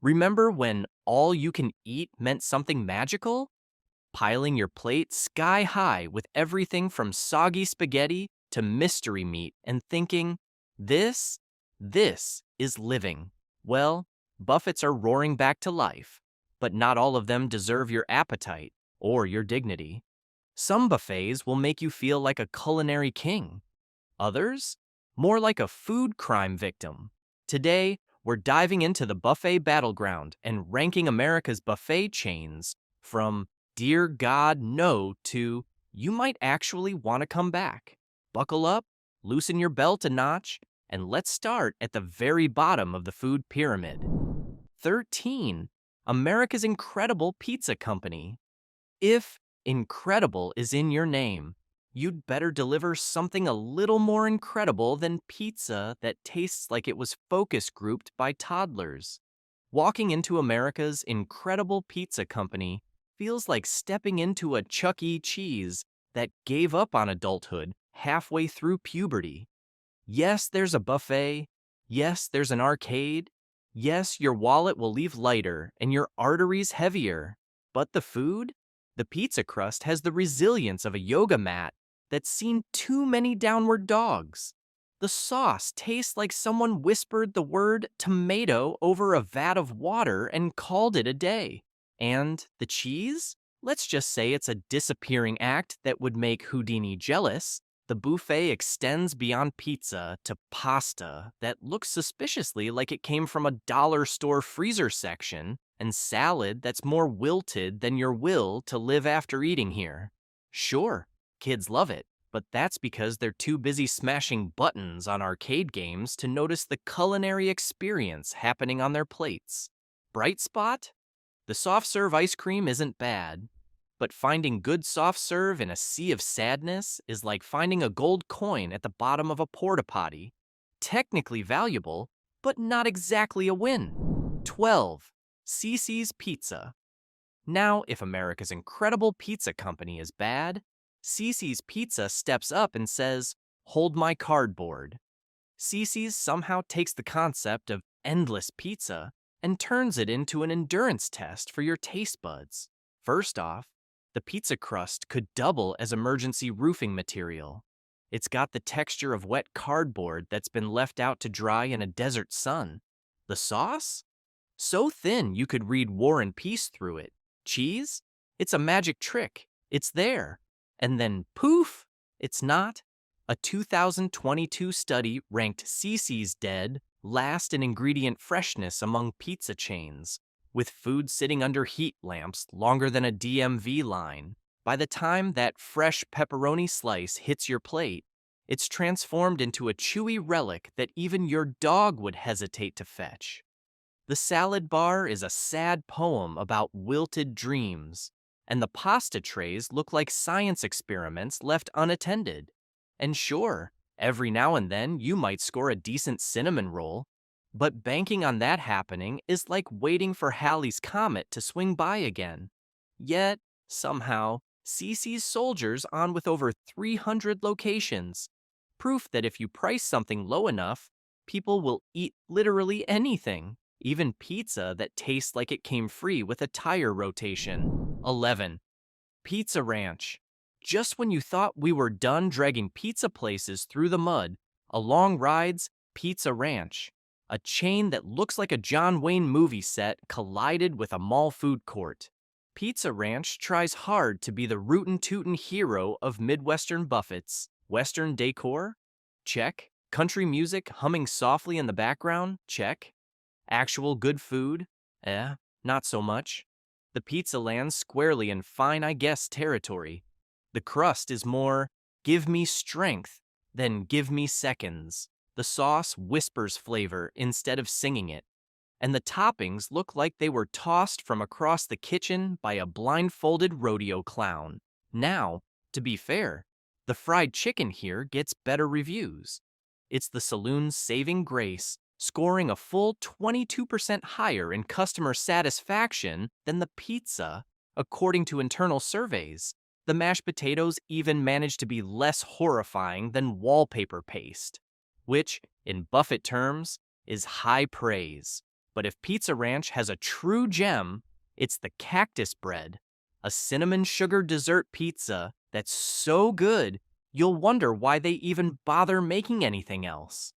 Remember when all you can eat meant something magical? Piling your plate sky high with everything from soggy spaghetti to mystery meat and thinking, this is living. Well, buffets are roaring back to life, but not all of them deserve your appetite or your dignity. Some buffets will make you feel like a culinary king. Others, more like a food crime victim. Today, we're diving into the buffet battleground and ranking America's buffet chains from Dear God, no to you might actually want to come back. Buckle up, loosen your belt a notch, and let's start at the very bottom of the food pyramid. 13. America's Incredible Pizza Company. If incredible is in your name, you'd better deliver something a little more incredible than pizza that tastes like it was focus grouped by toddlers. Walking into America's Incredible Pizza Company feels like stepping into a Chuck E. Cheese that gave up on adulthood halfway through puberty. Yes, there's a buffet. Yes, there's an arcade. Yes, your wallet will leave lighter and your arteries heavier. But the food? The pizza crust has the resilience of a yoga mat that's seen too many downward dogs. The sauce tastes like someone whispered the word tomato over a vat of water and called it a day. And the cheese? Let's just say it's a disappearing act that would make Houdini jealous. The buffet extends beyond pizza to pasta that looks suspiciously like it came from a dollar store freezer section, and salad that's more wilted than your will to live after eating here. Sure, kids love it, but that's because they're too busy smashing buttons on arcade games to notice the culinary experience happening on their plates. Bright spot? The soft serve ice cream isn't bad, but finding good soft serve in a sea of sadness is like finding a gold coin at the bottom of a porta potty. Technically valuable, but not exactly a win. 12. Ceces Pizza. Now, if America's Incredible Pizza Company is bad, Ceces Pizza steps up and says, "Hold my cardboard." Ceces somehow takes the concept of endless pizza and turns it into an endurance test for your taste buds. First off, the pizza crust could double as emergency roofing material. It's got the texture of wet cardboard that's been left out to dry in a desert sun. The sauce? So thin you could read War and Peace through it. Cheese? It's a magic trick. It's there. And then poof, it's not. A 2022 study ranked Ceces dead last in ingredient freshness among pizza chains, with food sitting under heat lamps longer than a DMV line. By the time that fresh pepperoni slice hits your plate, it's transformed into a chewy relic that even your dog would hesitate to fetch. The salad bar is a sad poem about wilted dreams, and the pasta trays look like science experiments left unattended. And sure, every now and then you might score a decent cinnamon roll, but banking on that happening is like waiting for Halley's Comet to swing by again. Yet, somehow, Ceces soldiers on with over 300 locations. Proof that if you price something low enough, people will eat literally anything. Even pizza that tastes like it came free with a tire rotation. 11. Pizza Ranch. Just when you thought we were done dragging pizza places through the mud, along rides Pizza Ranch, a chain that looks like a John Wayne movie set collided with a mall food court. Pizza Ranch tries hard to be the rootin' tootin' hero of Midwestern buffets. Western decor? Check. Country music humming softly in the background? Check. Actual good food? Not so much. The pizza lands squarely in fine I guess territory. The crust is more, give me strength, than give me seconds. The sauce whispers flavor instead of singing it. And the toppings look like they were tossed from across the kitchen by a blindfolded rodeo clown. Now, to be fair, the fried chicken here gets better reviews. It's the saloon's saving grace, scoring a full 22% higher in customer satisfaction than the pizza, according to internal surveys. The mashed potatoes even managed to be less horrifying than wallpaper paste, which, in Buffett terms, is high praise. But if Pizza Ranch has a true gem, it's the cactus bread, a cinnamon sugar dessert pizza that's so good, you'll wonder why they even bother making anything else.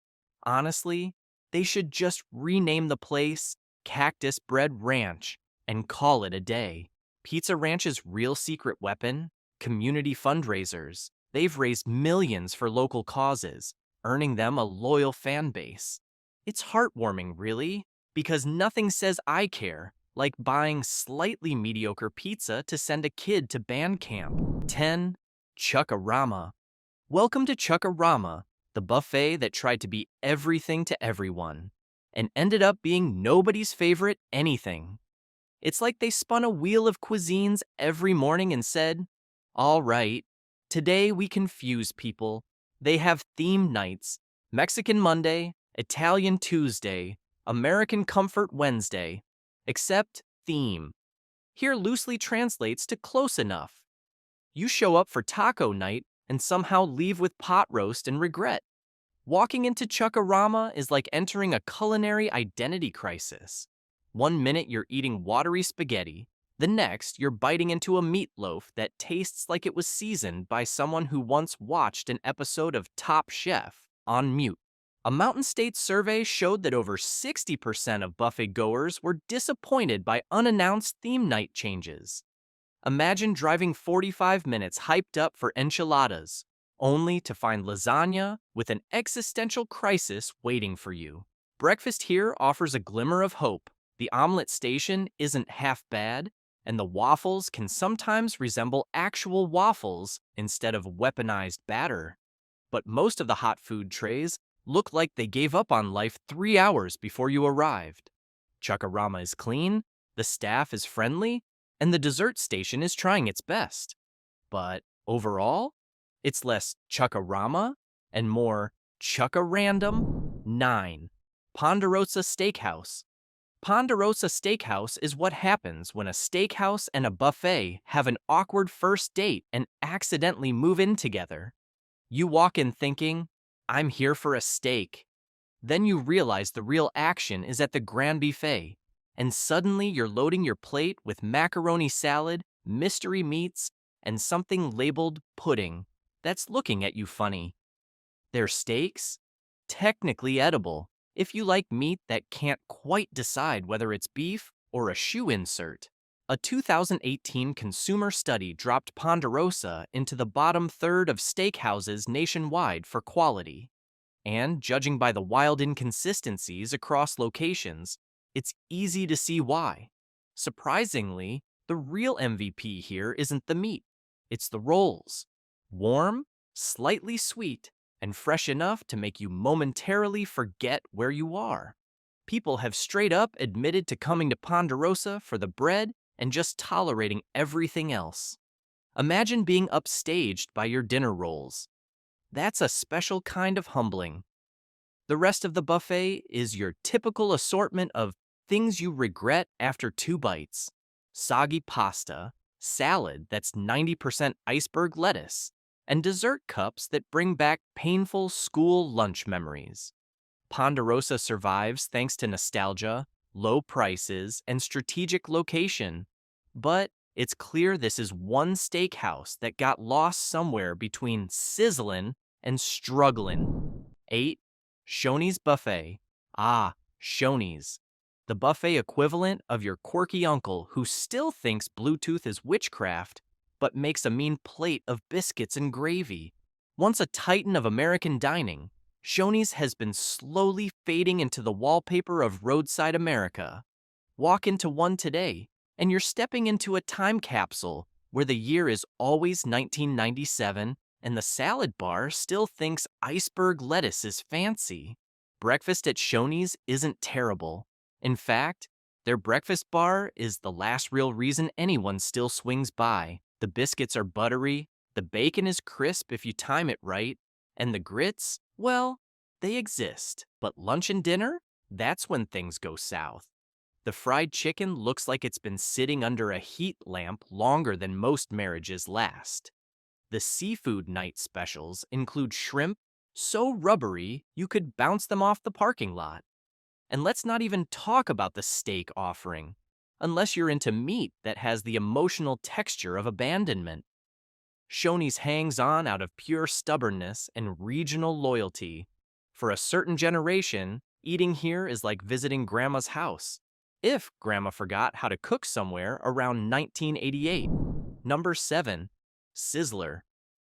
Honestly, they should just rename the place Cactus Bread Ranch and call it a day. Pizza Ranch's real secret weapon? Community fundraisers. They've raised millions for local causes, earning them a loyal fan base. It's heartwarming, really, because nothing says I care like buying slightly mediocre pizza to send a kid to band camp. 10. Chuckarama. Welcome to Chuckarama, the buffet that tried to be everything to everyone and ended up being nobody's favorite anything. It's like they spun a wheel of cuisines every morning and said, all right, today we confuse people. They have themed nights, Mexican Monday, Italian Tuesday, American Comfort Wednesday, except theme. Here loosely translates to close enough. You show up for taco night and somehow leave with pot roast and regret. Walking into Chuckarama is like entering a culinary identity crisis. One minute you're eating watery spaghetti, the next you're biting into a meatloaf that tastes like it was seasoned by someone who once watched an episode of Top Chef on mute. A Mountain States survey showed that over 60% of buffet goers were disappointed by unannounced theme night changes. Imagine driving 45 minutes hyped up for enchiladas, only to find lasagna with an existential crisis waiting for you. Breakfast here offers a glimmer of hope. The omelet station isn't half bad, and the waffles can sometimes resemble actual waffles instead of weaponized batter. But most of the hot food trays look like they gave up on life 3 hours before you arrived. Chuckarama is clean, the staff is friendly, and the dessert station is trying its best. But overall, it's less Chuckarama and more Chuck-a-random. 9. Ponderosa Steakhouse. Ponderosa Steakhouse is what happens when a steakhouse and a buffet have an awkward first date and accidentally move in together. You walk in thinking, I'm here for a steak. Then you realize the real action is at the Grand Buffet, and suddenly you're loading your plate with macaroni salad, mystery meats, and something labeled pudding that's looking at you funny. They're steaks? Technically edible, if you like meat that can't quite decide whether it's beef or a shoe insert. A 2018 consumer study dropped Ponderosa into the bottom third of steakhouses nationwide for quality. And judging by the wild inconsistencies across locations, it's easy to see why. Surprisingly, the real MVP here isn't the meat, it's the rolls. Warm, slightly sweet, and fresh enough to make you momentarily forget where you are. People have straight up admitted to coming to Ponderosa for the bread and just tolerating everything else. Imagine being upstaged by your dinner rolls. That's a special kind of humbling. The rest of the buffet is your typical assortment of things you regret after 2 bites. Soggy pasta, salad that's 90% iceberg lettuce, and dessert cups that bring back painful school lunch memories. Ponderosa survives thanks to nostalgia, low prices, and strategic location. But it's clear this is one steakhouse that got lost somewhere between sizzlin' and strugglin'. 8. Shownies Buffet. Ah, Shownies. The buffet equivalent of your quirky uncle who still thinks Bluetooth is witchcraft, but makes a mean plate of biscuits and gravy. Once a titan of American dining, Shownies has been slowly fading into the wallpaper of roadside America. Walk into one today, and you're stepping into a time capsule where the year is always 1997 and the salad bar still thinks iceberg lettuce is fancy. Breakfast at Shownies isn't terrible. In fact, their breakfast bar is the last real reason anyone still swings by. The biscuits are buttery, the bacon is crisp if you time it right, and the grits, well, they exist. But lunch and dinner? That's when things go south. The fried chicken looks like it's been sitting under a heat lamp longer than most marriages last. The seafood night specials include shrimp so rubbery you could bounce them off the parking lot. And let's not even talk about the steak offering, unless you're into meat that has the emotional texture of abandonment. Shownies hangs on out of pure stubbornness and regional loyalty. For a certain generation, eating here is like visiting Grandma's house, if Grandma forgot how to cook somewhere around 1988. Number 7. Sizzler.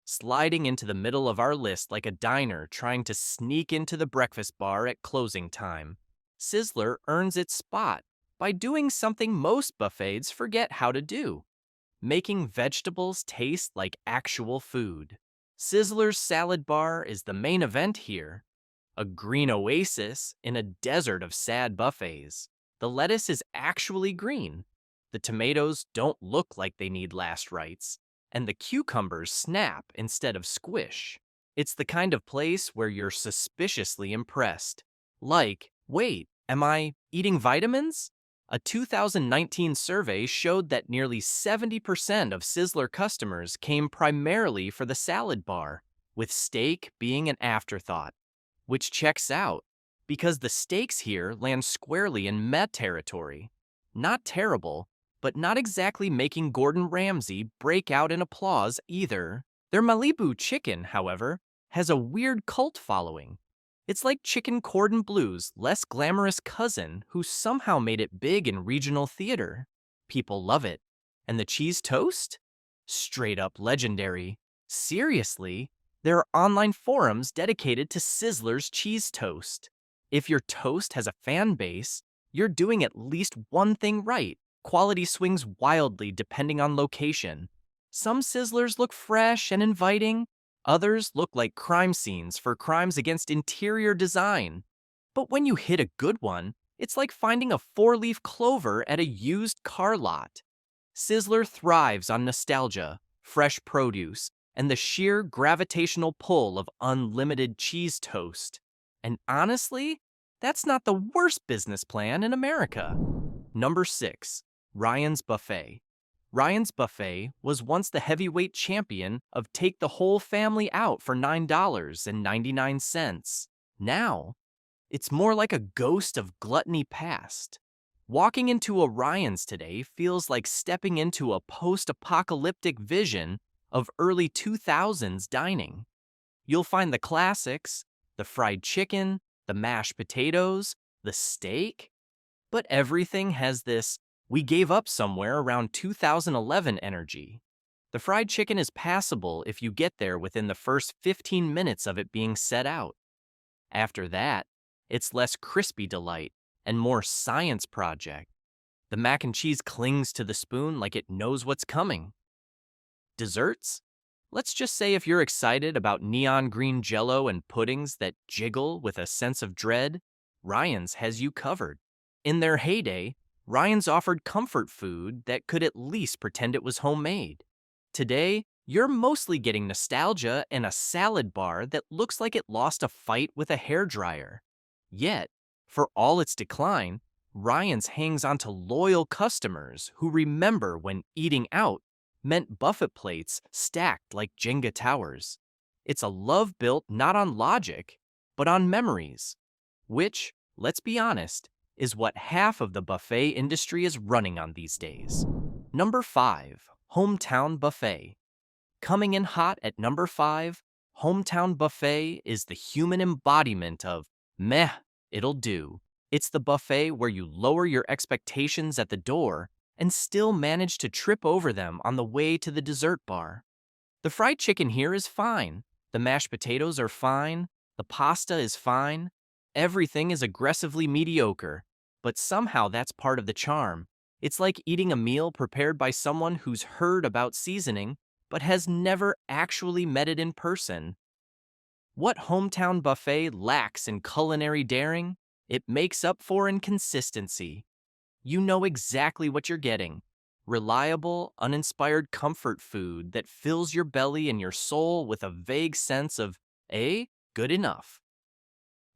Sliding into the middle of our list like a diner trying to sneak into the breakfast bar at closing time. Sizzler earns its spot by doing something most buffets forget how to do: making vegetables taste like actual food. Sizzler's Salad Bar is the main event here, a green oasis in a desert of sad buffets. The lettuce is actually green, the tomatoes don't look like they need last rites, and the cucumbers snap instead of squish. It's the kind of place where you're suspiciously impressed. Like, wait, am I eating vitamins? A 2019 survey showed that nearly 70% of Sizzler customers came primarily for the salad bar, with steak being an afterthought. Which checks out, because the steaks here land squarely in meh territory. Not terrible, but not exactly making Gordon Ramsay break out in applause either. Their Malibu chicken, however, has a weird cult following. It's like Chicken Cordon Bleu's less glamorous cousin who somehow made it big in regional theater. People love it. And the cheese toast? Straight up legendary. Seriously, there are online forums dedicated to Sizzler's cheese toast. If your toast has a fan base, you're doing at least one thing right. Quality swings wildly depending on location. Some Sizzlers look fresh and inviting, others look like crime scenes for crimes against interior design. But when you hit a good one, it's like finding a four-leaf clover at a used car lot. Sizzler thrives on nostalgia, fresh produce, and the sheer gravitational pull of unlimited cheese toast. And honestly, that's not the worst business plan in America. Number 6. Ryan's Buffet. Ryan's Buffet was once the heavyweight champion of take the whole family out for $9.99. Now, it's more like a ghost of gluttony past. Walking into a Ryan's today feels like stepping into a post-apocalyptic vision of early 2000s dining. You'll find the classics, the fried chicken, the mashed potatoes, the steak, but everything has this "we gave up somewhere around 2011" energy. The fried chicken is passable if you get there within the first 15 minutes of it being set out. After that, it's less crispy delight and more science project. The mac and cheese clings to the spoon like it knows what's coming. Desserts? Let's just say if you're excited about neon green jello and puddings that jiggle with a sense of dread, Ryan's has you covered. In their heyday, Ryan's offered comfort food that could at least pretend it was homemade. Today, you're mostly getting nostalgia and a salad bar that looks like it lost a fight with a hairdryer. Yet, for all its decline, Ryan's hangs on to loyal customers who remember when eating out meant buffet plates stacked like Jenga towers. It's a love built not on logic, but on memories, which, let's be honest, is what half of the buffet industry is running on these days. Number 5. Hometown Buffet. Coming in hot at number 5, Hometown Buffet is the human embodiment of meh, it'll do. It's the buffet where you lower your expectations at the door and still manage to trip over them on the way to the dessert bar. The fried chicken here is fine, the mashed potatoes are fine, the pasta is fine, everything is aggressively mediocre, but somehow that's part of the charm. It's like eating a meal prepared by someone who's heard about seasoning but has never actually met it in person. What Hometown Buffet lacks in culinary daring, it makes up for in consistency. You know exactly what you're getting. Reliable, uninspired comfort food that fills your belly and your soul with a vague sense of, good enough.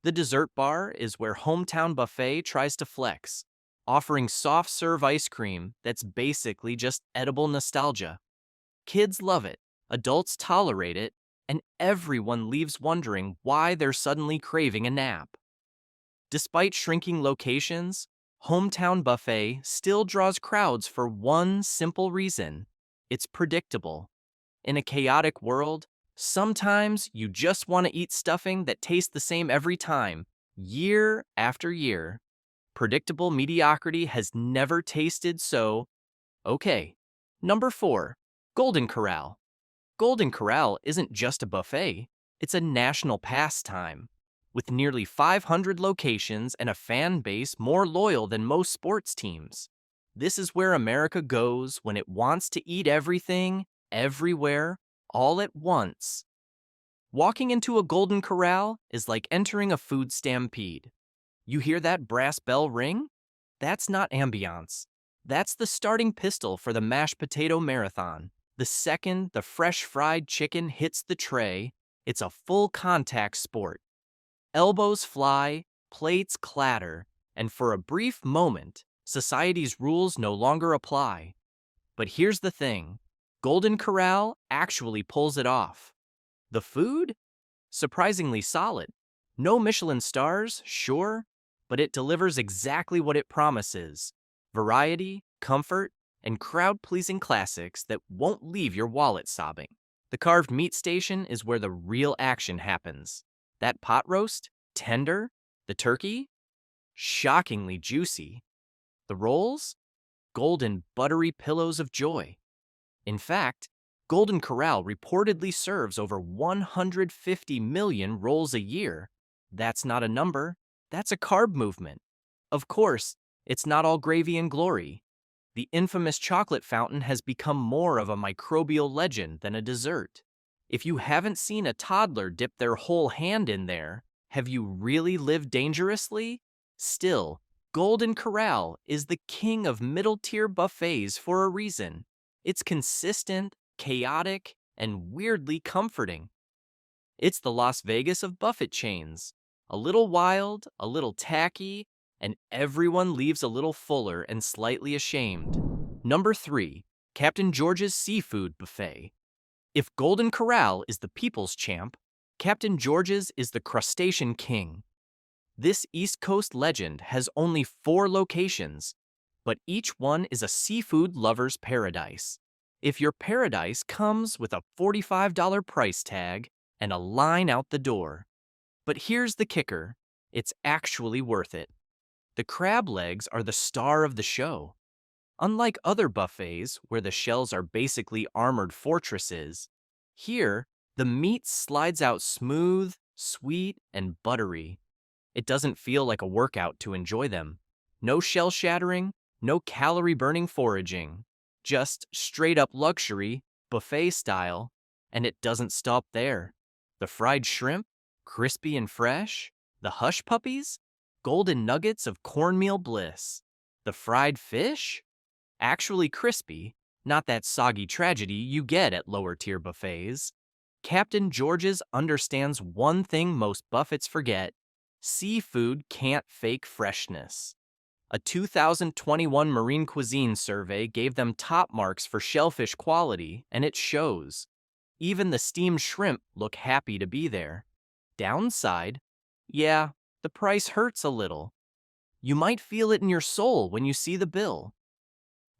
The dessert bar is where Hometown Buffet tries to flex, offering soft serve ice cream that's basically just edible nostalgia. Kids love it, adults tolerate it, and everyone leaves wondering why they're suddenly craving a nap. Despite shrinking locations, Hometown Buffet still draws crowds for one simple reason. It's predictable. In a chaotic world, sometimes you just want to eat stuffing that tastes the same every time, year after year. Predictable mediocrity has never tasted so. Okay. Number 4, Golden Corral. Golden Corral isn't just a buffet, it's a national pastime. With nearly 500 locations and a fan base more loyal than most sports teams. This is where America goes when it wants to eat everything, everywhere, all at once. Walking into a Golden Corral is like entering a food stampede. You hear that brass bell ring? That's not ambiance. That's the starting pistol for the mashed potato marathon. The second the fresh fried chicken hits the tray, it's a full contact sport. Elbows fly, plates clatter, and for a brief moment, society's rules no longer apply. But here's the thing, Golden Corral actually pulls it off. The food? Surprisingly solid. No Michelin stars, sure, but it delivers exactly what it promises. Variety, comfort, and crowd-pleasing classics that won't leave your wallet sobbing. The carved meat station is where the real action happens. That pot roast, tender. The turkey, shockingly juicy. The rolls, golden buttery pillows of joy. In fact, Golden Corral reportedly serves over 150 million rolls a year. That's not a number, that's a carb movement. Of course, it's not all gravy and glory. The infamous chocolate fountain has become more of a microbial legend than a dessert. If you haven't seen a toddler dip their whole hand in there, have you really lived dangerously? Still, Golden Corral is the king of middle-tier buffets for a reason. It's consistent, chaotic, and weirdly comforting. It's the Las Vegas of buffet chains. A little wild, a little tacky, and everyone leaves a little fuller and slightly ashamed. Number 3, Captain George's Seafood Buffet. If Golden Corral is the people's champ, Captain George's is the crustacean king. This East Coast legend has only 4 locations, but each one is a seafood lover's paradise. If your paradise comes with a $45 price tag and a line out the door. But here's the kicker, it's actually worth it. The crab legs are the star of the show. Unlike other buffets where the shells are basically armored fortresses, here, the meat slides out smooth, sweet, and buttery. It doesn't feel like a workout to enjoy them. No shell shattering, no calorie-burning foraging. Just straight-up luxury, buffet style, and it doesn't stop there. The fried shrimp, crispy and fresh. The hush puppies, golden nuggets of cornmeal bliss. The fried fish, actually crispy, not that soggy tragedy you get at lower-tier buffets. Captain George's understands one thing most buffets forget. Seafood can't fake freshness. A 2021 Marine Cuisine survey gave them top marks for shellfish quality, and it shows. Even the steamed shrimp look happy to be there. Downside? Yeah, the price hurts a little. You might feel it in your soul when you see the bill.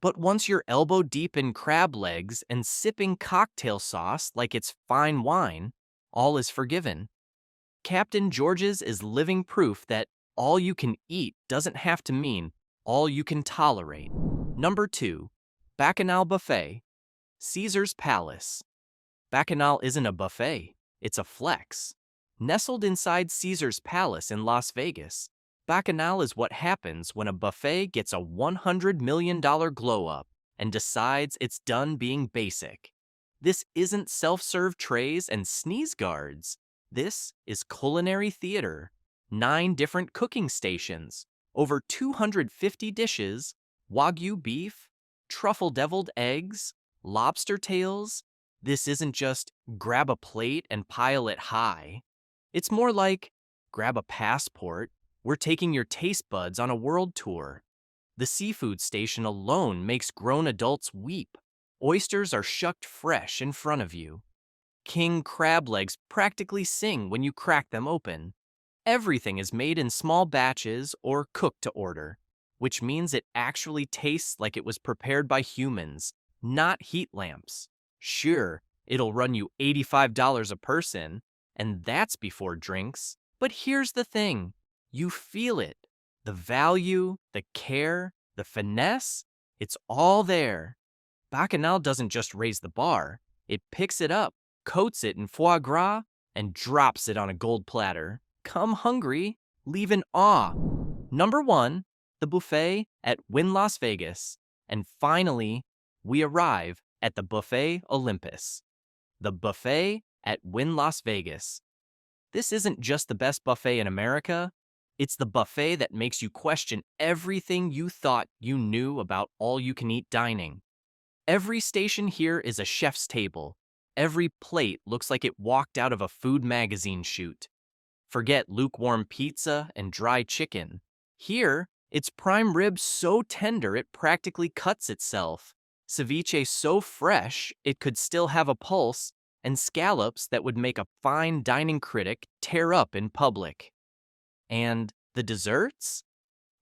But once you're elbow deep in crab legs and sipping cocktail sauce like it's fine wine, all is forgiven. Captain George's is living proof that all you can eat doesn't have to mean all you can tolerate. Number 2, Bakanal Buffet. Caesar's Palace. Bakanal isn't a buffet, it's a flex. Nestled inside Caesar's Palace in Las Vegas, Bakanal is what happens when a buffet gets a $100 million glow-up and decides it's done being basic. This isn't self-serve trays and sneeze guards. This is culinary theater. 9 different cooking stations, over 250 dishes, Wagyu beef, truffle deviled eggs, lobster tails. This isn't just grab a plate and pile it high. It's more like grab a passport. We're taking your taste buds on a world tour. The seafood station alone makes grown adults weep. Oysters are shucked fresh in front of you. King crab legs practically sing when you crack them open. Everything is made in small batches or cooked to order, which means it actually tastes like it was prepared by humans, not heat lamps. Sure, it'll run you $85 a person, and that's before drinks. But here's the thing, you feel it. The value, the care, the finesse, it's all there. Bakanal doesn't just raise the bar, it picks it up, coats it in foie gras, and drops it on a gold platter. Come hungry, leave in awe. Number 1, the buffet at Wynn Las Vegas. And finally, we arrive at the Buffet Olympus. The buffet at Wynn Las Vegas. This isn't just the best buffet in America, it's the buffet that makes you question everything you thought you knew about all-you-can-eat dining. Every station here is a chef's table. Every plate looks like it walked out of a food magazine shoot. Forget lukewarm pizza and dry chicken. Here, it's prime rib so tender it practically cuts itself, ceviche so fresh it could still have a pulse, and scallops that would make a fine dining critic tear up in public. And the desserts?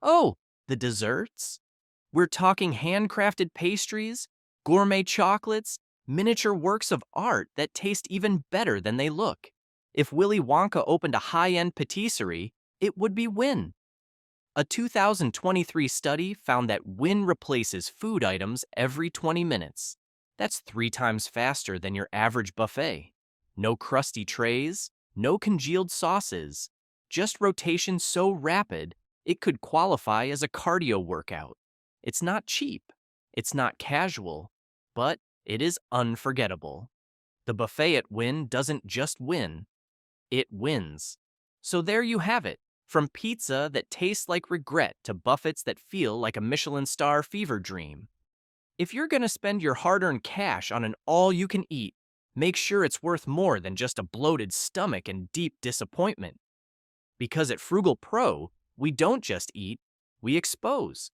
Oh, the desserts? We're talking handcrafted pastries, gourmet chocolates, miniature works of art that taste even better than they look. If Willy Wonka opened a high-end patisserie, it would be Wynn. A 2023 study found that Wynn replaces food items every 20 minutes. That's 3 times faster than your average buffet. No crusty trays, no congealed sauces, just rotation so rapid it could qualify as a cardio workout. It's not cheap, it's not casual, but it is unforgettable. The buffet at Wynn doesn't just win, it wins. So there you have it. From pizza that tastes like regret to buffets that feel like a Michelin star fever dream. If you're going to spend your hard-earned cash on an all-you-can-eat, make sure it's worth more than just a bloated stomach and deep disappointment. Because at Frugal Pro, we don't just eat, we expose.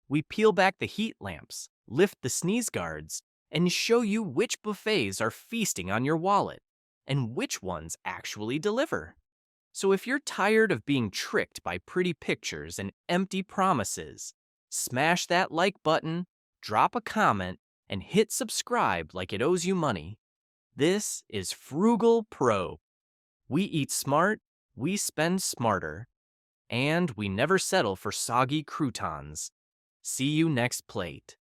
We peel back the heat lamps, lift the sneeze guards, and show you which buffets are feasting on your wallet and which ones actually deliver. So if you're tired of being tricked by pretty pictures and empty promises, smash that like button, drop a comment, and hit subscribe like it owes you money. This is Frugal Pro. We eat smart, we spend smarter, and we never settle for soggy croutons. See you next plate.